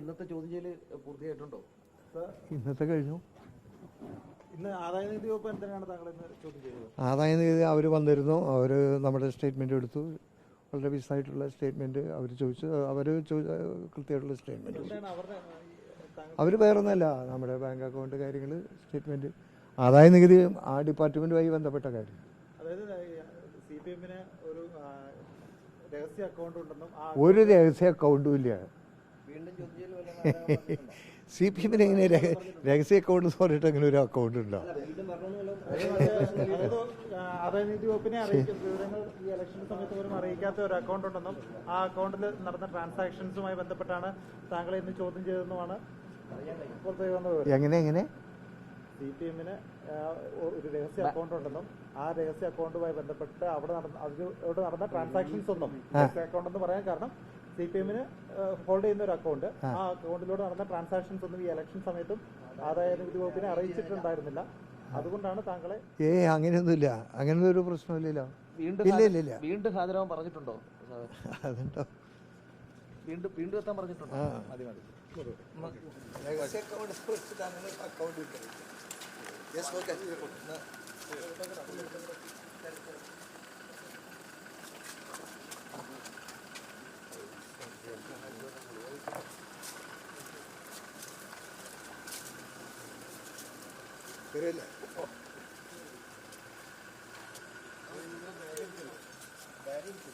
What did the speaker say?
ഇന്നത്തെ ചോദ്യം ചെയ്യല് പൂർത്തിയായിട്ടുണ്ടോ? ഇന്നത്തെ കഴിഞ്ഞു. ഇന്ന് ആദായനികുതി വകുപ്പ് എന്തിനാണ് താങ്കൾ ഇന്ന് ചോദ്യം ചെയ്തത്? ആദായനികുതി അവർ വന്നിരുന്നു, അവർ നമ്മുടെ സ്റ്റേറ്റ്മെൻറ്റ് എടുത്തു. വളരെ വിശദമായിട്ടുള്ള സ്റ്റേറ്റ്മെൻറ്റ് അവർ ചോദിച്ചു, കൃത്യമായിട്ടുള്ള സ്റ്റേറ്റ്മെൻറ്റ്. അവർ വേറൊന്നുമല്ല, നമ്മുടെ ബാങ്ക് അക്കൗണ്ട് കാര്യങ്ങൾ സ്റ്റേറ്റ്മെൻറ്റ്, ആദായനികുതി ആ ഡിപ്പാർട്ട്മെൻറ്റുമായി ബന്ധപ്പെട്ട കാര്യം. അതായത് CPM-ന് ഒരു രഹസ്യ അക്കൗണ്ട് ഉണ്ടെന്നും ഒരു രഹസ്യ അക്കൗണ്ടും ഇല്ല. CPM-ന് എങ്ങനെ രഹസ്യ അക്കൗണ്ട് എന്ന് പറഞ്ഞിട്ട് അങ്ങനെ ഒരു അക്കൗണ്ട് ഉണ്ടോ? ആദായനികുതി വകുപ്പിനെ വിവരങ്ങൾ ഈ ഇലക്ഷൻ സമയത്ത് പോലും അറിയിക്കാത്ത ഒരു അക്കൗണ്ട് ഉണ്ടെന്നും ആ അക്കൗണ്ടിൽ നടന്ന ട്രാൻസാക്ഷൻസുമായി ബന്ധപ്പെട്ടാണ് താങ്കളെ ഇന്ന് ചോദ്യം ചെയ്തതെന്നുമാണ് പുറത്തേക്ക് വന്ന വിവരം. എങ്ങനെ CPM-ന് ഒരു രഹസ്യ അക്കൗണ്ട് ഉണ്ടെന്നും ആ രഹസ്യ അക്കൗണ്ടുമായി ബന്ധപ്പെട്ട് അവിടെ നടന്ന ട്രാൻസാക്ഷൻസ് ഒന്നും രഹസ്യ അക്കൗണ്ട് എന്ന് പറയാൻ കാരണം CPM-ന് ഹോൾഡ് ചെയ്യുന്ന ഒരു അക്കൗണ്ട്, ആ അക്കൗണ്ടിലൂടെ നടന്ന ട്രാൻസാക്ഷൻസ് ഒന്നും ഈ ഇലക്ഷൻ സമയത്തും ആദായനികുതി വകുപ്പിനെ അറിയിച്ചിട്ടുണ്ടായിരുന്നില്ല. അതുകൊണ്ടാണ് താങ്കളെ അങ്ങനെയൊന്നുമില്ല, അങ്ങനെ ഒരു പ്രശ്നമില്ലല്ലോ. വീണ്ടും ഹാജരാവാൻ പറഞ്ഞിട്ടുണ്ടോ? അതുണ്ടോ? വീണ്ടും എത്താൻ പറഞ്ഞിട്ടുണ്ടോ? Very good.